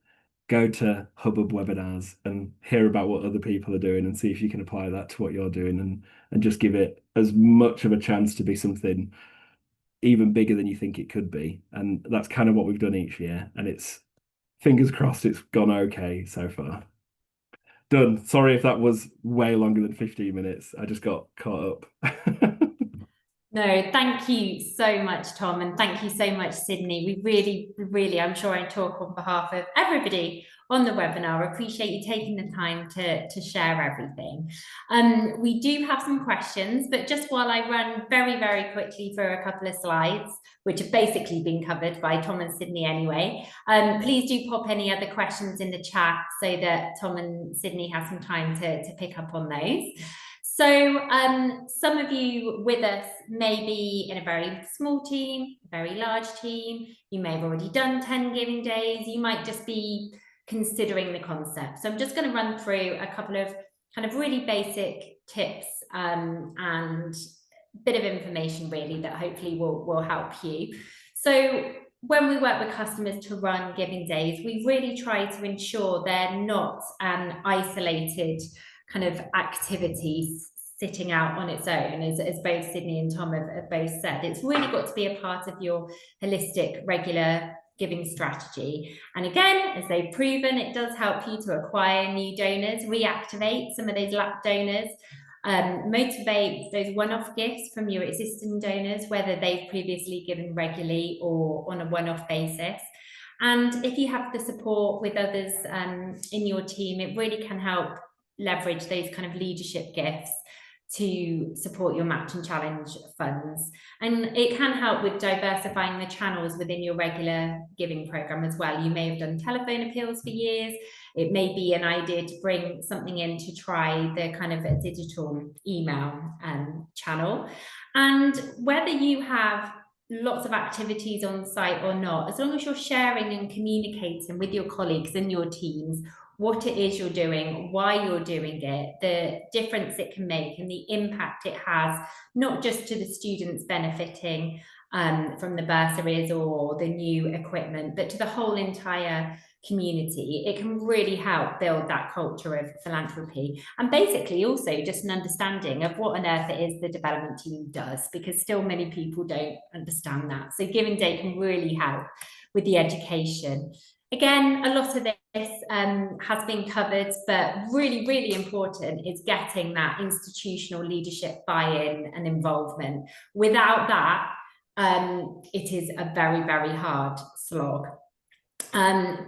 Go to Hubbub webinars and hear about what other people are doing and see if you can apply that to what you're doing, and just give it as much of a chance to be something even bigger than you think it could be. And that's kind of what we've done each year. And it's, fingers crossed, it's gone okay so far. Done. Sorry if that was way longer than 15 minutes. I just got caught up. No, thank you so much, Tom, and thank you so much, Sydney. We really, I'm sure I talk on behalf of everybody on the webinar, appreciate you taking the time to share everything. We do have some questions, but just while I run very quickly through a couple of slides, which have basically been covered by Tom and Sydney anyway, please do pop any other questions in the chat so that Tom and Sydney have some time to pick up on those. So some of you with us may be in a very small team, a very large team. You may have already done 10 giving days. You might just be considering the concept. So I'm just going to run through a couple of kind of really basic tips and a bit of information really that hopefully will help you. So when we work with customers to run giving days, we really try to ensure they're not an isolated kind of activities sitting out on its own, as both Sydney and Tom have both said. It's really got to be a part of your holistic, regular giving strategy. And again, as they've proven, it does help you to acquire new donors, reactivate some of those lapsed donors, motivate those one-off gifts from your existing donors, whether they've previously given regularly or on a one-off basis. And if you have the support with others in your team, it really can help leverage those kind of leadership gifts to support your match and challenge funds. And it can help with diversifying the channels within your regular giving program as well. You may have done telephone appeals for years. It may be an idea to bring something in to try the kind of a digital email channel. And whether you have lots of activities on site or not, as long as you're sharing and communicating with your colleagues and your teams what it is you're doing, why you're doing it, the difference it can make and the impact it has, not just to the students benefiting from the bursaries or the new equipment, but to the whole entire community. It can really help build that culture of philanthropy, and basically also just an understanding of what on earth it is the development team does, because still many people don't understand that. So Giving Day can really help with the education. Again, a lot of this has been covered, but really important is getting that institutional leadership buy-in and involvement. Without that, it is a very hard slog.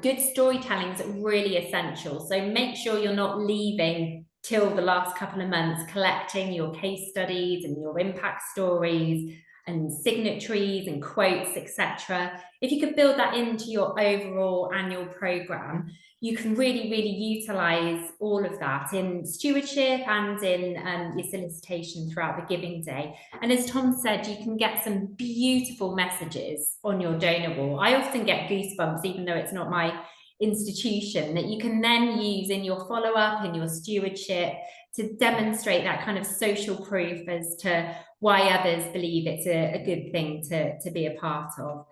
Good storytelling is really essential. So make sure you're not leaving till the last couple of months collecting your case studies and your impact stories and signatories and quotes, etc. If you could build that into your overall annual program, you can really, really utilize all of that in stewardship and in your solicitation throughout the giving day. And as Tom said, you can get some beautiful messages on your donor wall. I often get goosebumps, even though it's not my institution, that you can then use in your follow-up, in your stewardship, to demonstrate that kind of social proof as to why others believe it's a good thing to be a part of.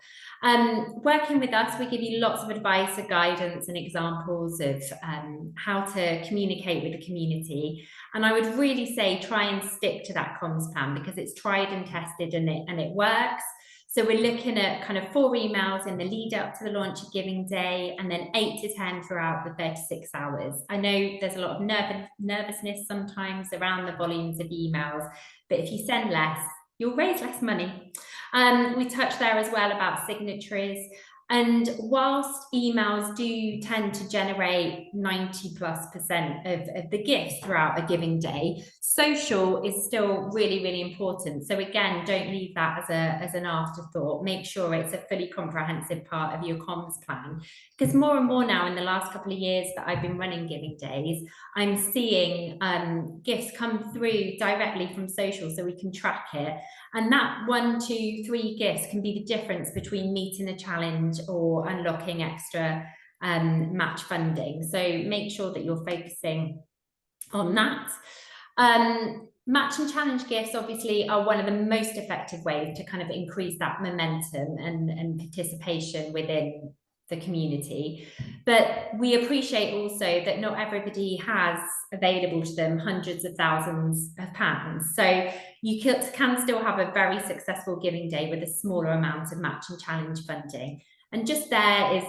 Working with us, we give you lots of advice and guidance and examples of how to communicate with the community. And I would really say try and stick to that comms plan, because it's tried and tested and it works. So we're looking at kind of 4 emails in the lead up to the launch of Giving Day, and then 8 to 10 throughout the 36 hours. I know there's a lot of nervousness sometimes around the volumes of emails, but if you send less, you'll raise less money. We touched there as well about signatories. And whilst emails do tend to generate 90+% of the gifts throughout a giving day, social is still really, really important. So again, don't leave that as an afterthought. Make sure it's a fully comprehensive part of your comms plan. Because more and more now in the last couple of years that I've been running giving days, I'm seeing gifts come through directly from social, so we can track it. And that 1, 2, 3 gifts can be the difference between meeting a challenge or unlocking extra match funding. So make sure that you're focusing on that. Match and challenge gifts obviously are one of the most effective ways to kind of increase that momentum and participation within the community. But we appreciate also that not everybody has available to them hundreds of thousands of pounds. So you can still have a very successful giving day with a smaller amount of match and challenge funding. And just there is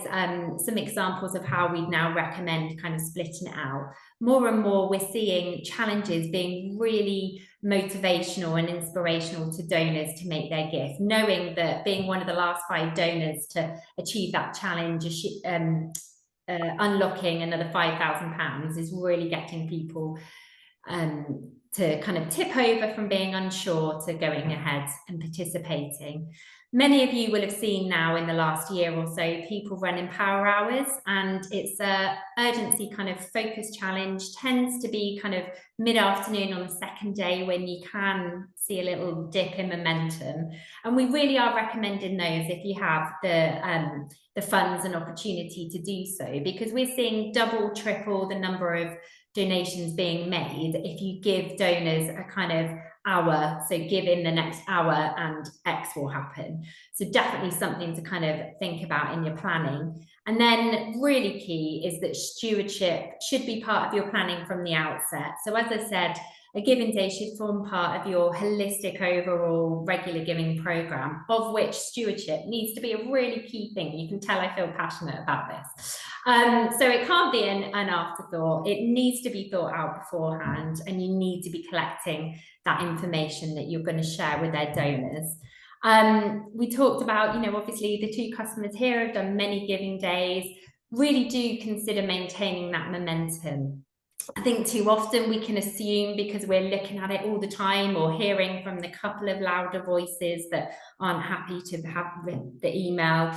some examples of how we now recommend kind of splitting it out. More and more, we're seeing challenges being really motivational and inspirational to donors to make their gift, knowing that being one of the last 5 donors to achieve that challenge, unlocking another £5,000 is really getting people to kind of tip over from being unsure to going ahead and participating. Many of you will have seen now in the last year or so people running power hours, and it's a urgency kind of focus challenge, tends to be kind of mid-afternoon on the second day when you can see a little dip in momentum. And we really are recommending those if you have the funds and opportunity to do so, because we're seeing double, triple the number of donations being made if you give donors a kind of hour, so give in the next hour and X will happen. So definitely something to kind of think about in your planning. And then really key is that stewardship should be part of your planning from the outset. So as I said, a giving day should form part of your holistic overall regular giving program, of which stewardship needs to be a really key thing. You can tell I feel passionate about this. So it can't be an afterthought. It needs to be thought out beforehand, and you need to be collecting that information that you're going to share with their donors. We talked about, obviously the 2 customers here have done many giving days. Really do consider maintaining that momentum. I think too often we can assume, because we're looking at it all the time or hearing from the couple of louder voices that aren't happy to have the email,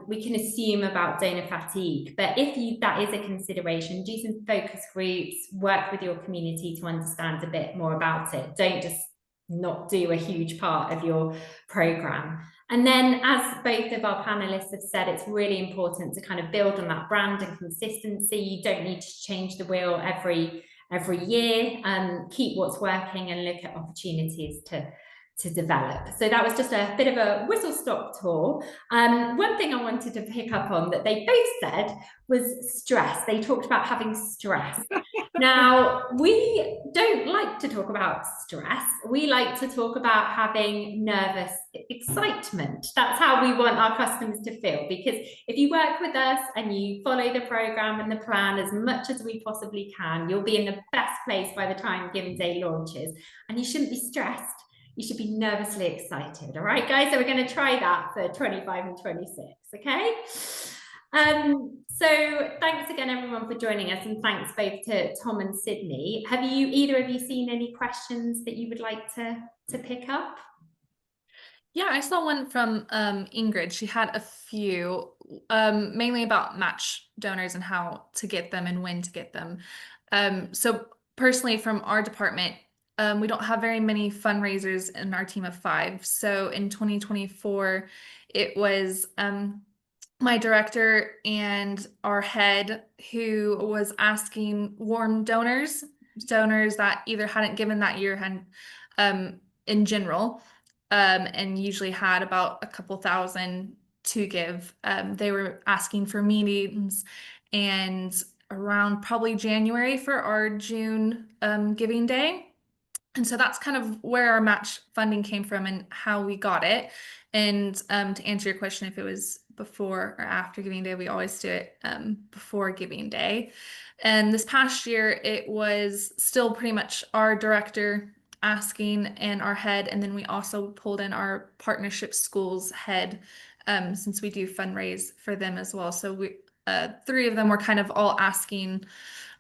we can assume about donor fatigue. But if that is a consideration, do some focus groups, work with your community to understand a bit more about it. Don't just not do a huge part of your program. And then, as both of our panelists have said, it's really important to kind of build on that brand and consistency. You don't need to change the wheel every year. Keep what's working and look at opportunities to develop. So that was just a bit of a whistle-stop tour. One thing I wanted to pick up on that they both said was stress. They talked about having stress. Now, we don't like to talk about stress. We like to talk about having nervous excitement. That's how we want our customers to feel, because if you work with us and you follow the program and the plan as much as we possibly can, you'll be in the best place by the time Giving Day launches, and you shouldn't be stressed. You should be nervously excited. All right, guys, so we're going to try that for 25 and 26, okay? So thanks again, everyone, for joining us, and thanks both to Tom and Sydney. Have either of you seen any questions that you would like to pick up? Yeah, I saw one from Ingrid. She had a few, mainly about match donors and how to get them and when to get them. So personally, from our department, we don't have very many fundraisers in our team of 5. So in 2024, it was my director and our head who was asking warm donors that either hadn't given that year had in general, and usually had about a couple thousand to give. They were asking for meetings, and around probably January for our June giving day. And so that's kind of where our match funding came from and how we got it. And to answer your question, if it was before or after Giving Day, we always do it before Giving Day. And this past year, it was still pretty much our director asking and our head. And then we also pulled in our partnership schools head, since we do fundraise for them as well. So we 3 of them were kind of all asking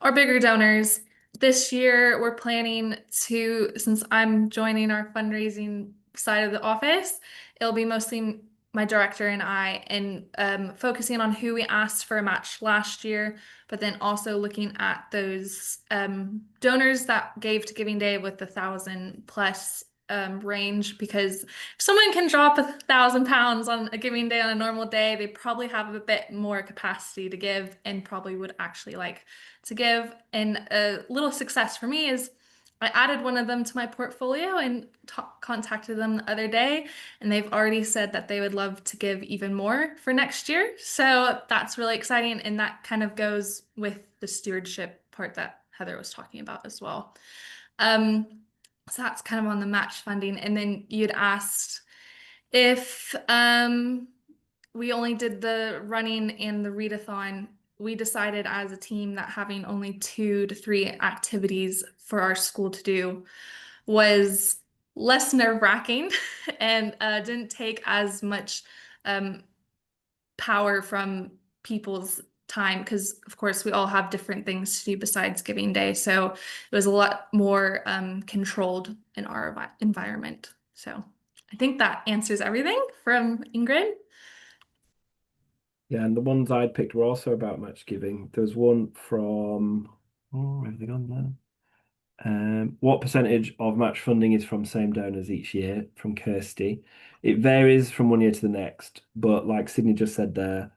our bigger donors. This year, we're planning to, since I'm joining our fundraising side of the office, it'll be mostly my director and I, and focusing on who we asked for a match last year, but then also looking at those donors that gave to Giving Day with the 1,000 plus range, because if someone can drop £1,000 on a Giving Day on a normal day, they probably have a bit more capacity to give and probably would actually like to give. And a little success for me is I added one of them to my portfolio and contacted them the other day, and they've already said that they would love to give even more for next year. So that's really exciting, and that kind of goes with the stewardship part that Heather was talking about as well. So that's kind of on the match funding. And then you'd asked if we only did the running and the readathon. We decided as a team that having only 2 to 3 activities for our school to do was less nerve-wracking and didn't take as much power from people's time, because of course we all have different things to do besides Giving Day. So it was a lot more controlled in our environment. So I think that answers everything from Ingrid. Yeah, and the ones I'd picked were also about match giving. There was one from, oh, where have they gone now? What percentage of match funding is from same donors each year? From Kirsty. It varies from one year to the next, but like Sydney just said there,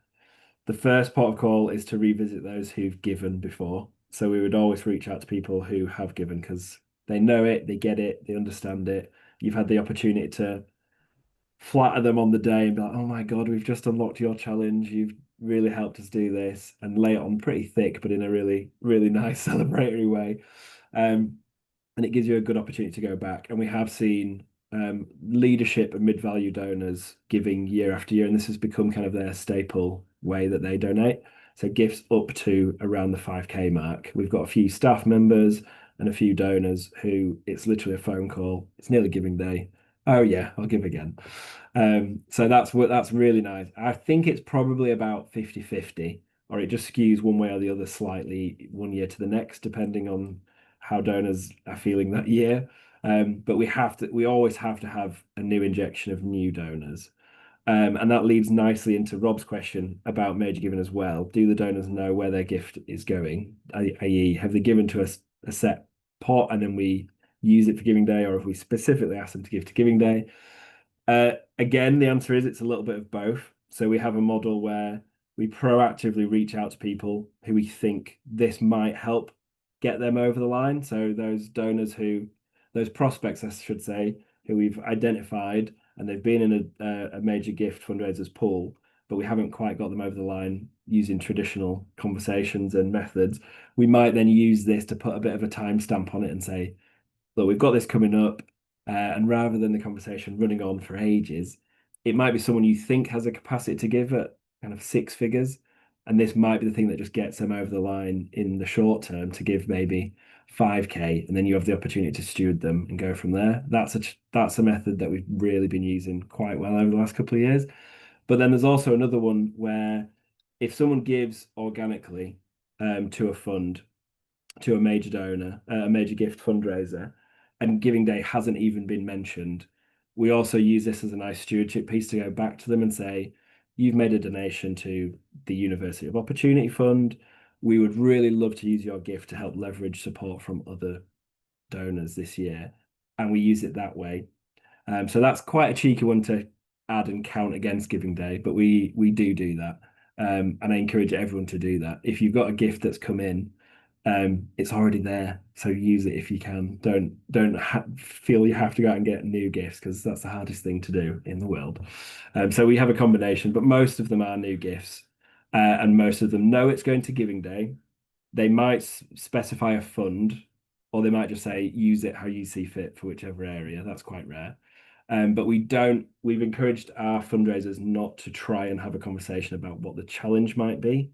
the first port of call is to revisit those who've given before. So we would always reach out to people who have given because they know it, they get it, they understand it. You've had the opportunity to flatter them on the day and be like, oh my God, we've just unlocked your challenge. You've really helped us do this, and lay it on pretty thick, but in a really, really nice celebratory way. And it gives you a good opportunity to go back. And we have seen leadership and mid-value donors giving year after year, and this has become kind of their staple way that they donate. So gifts up to around the 5K mark. We've got a few staff members and a few donors who it's literally a phone call. It's nearly Giving Day. Oh yeah, I'll give again. So that's really nice. I think it's probably about 50-50, or it just skews one way or the other slightly one year to the next, depending on how donors are feeling that year. But we always have to have a new injection of new donors. And that leads nicely into Rob's question about major giving as well. Do the donors know where their gift is going? I.e., have they given to us a set pot and then we use it for Giving Day, or if we specifically ask them to give to Giving Day? Again, the answer is it's a little bit of both. So we have a model where we proactively reach out to people who we think this might help get them over the line. So those prospects, I should say, who we've identified and they've been in a major gift fundraisers pool, but we haven't quite got them over the line using traditional conversations and methods. We might then use this to put a bit of a timestamp on it and say, look, we've got this coming up. And rather than the conversation running on for ages, it might be someone you think has a capacity to give at kind of 6 figures. And this might be the thing that just gets them over the line in the short term to give maybe 5K. And then you have the opportunity to steward them and go from there. That's a method that we've really been using quite well over the last couple of years. But then there's also another one where if someone gives organically to a fund, to a major donor, a major gift fundraiser, and Giving Day hasn't even been mentioned, we also use this as a nice stewardship piece to go back to them and say, you've made a donation to the University of Opportunity Fund. We would really love to use your gift to help leverage support from other donors this year. And we use it that way. So that's quite a cheeky one to add and count against Giving Day, but we do that. And I encourage everyone to do that. If you've got a gift that's come in, it's already there, so use it if you can. Don't feel you have to go out and get new gifts, because that's the hardest thing to do in the world. So we have a combination, but most of them are new gifts, and most of them know it's going to Giving Day. They might specify a fund, or they might just say use it how you see fit for whichever area. That's quite rare. But we've encouraged our fundraisers not to try and have a conversation about what the challenge might be,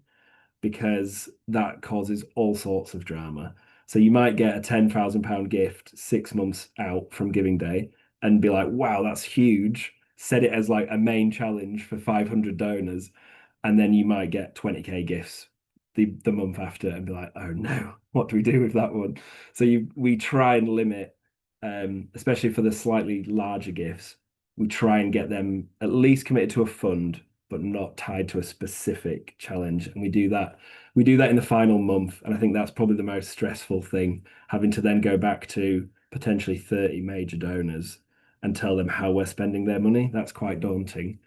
because that causes all sorts of drama. So you might get a £10,000 gift 6 months out from Giving Day and be like, wow, that's huge. Set it as like a main challenge for 500 donors. And then you might get 20k gifts the month after and be like, oh no, what do we do with that one? So we try and limit, especially for the slightly larger gifts, we try and get them at least committed to a fund, but not tied to a specific challenge. And we do that in the final month. And I think that's probably the most stressful thing, having to then go back to potentially 30 major donors and tell them how we're spending their money. That's quite daunting.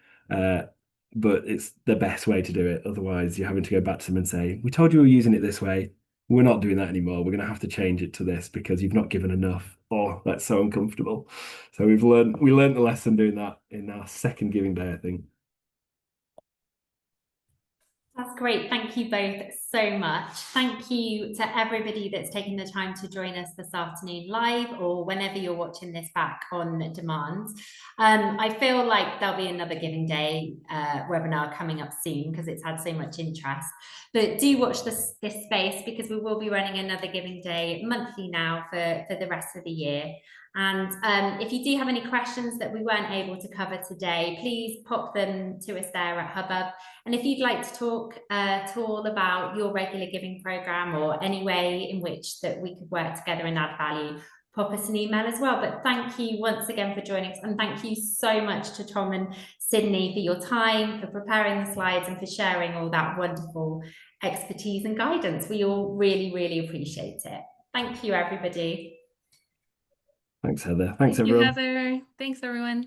But it's the best way to do it. Otherwise, you're having to go back to them and say, we told you we were using it this way. We're not doing that anymore. We're going to have to change it to this because you've not given enough. Oh, that's so uncomfortable. So we learned the lesson doing that in our second Giving Day, I think. That's great. Thank you both so much. Thank you to everybody that's taken the time to join us this afternoon live, or whenever you're watching this back on demand. I feel like there'll be another Giving Day webinar coming up soon because it's had so much interest. But do watch this space, because we will be running another Giving Day monthly now for the rest of the year. And if you do have any questions that we weren't able to cover today, please pop them to us there at Hubbub. And if you'd like to talk at all about your regular giving programme, or any way in which that we could work together and add value, pop us an email as well. But thank you once again for joining us, and thank you so much to Tom and Sydney for your time, for preparing the slides, and for sharing all that wonderful expertise and guidance. We all really, really appreciate it. Thank you, everybody. Thanks, Heather. Thanks, everyone. Thank you, Heather. Thanks, everyone.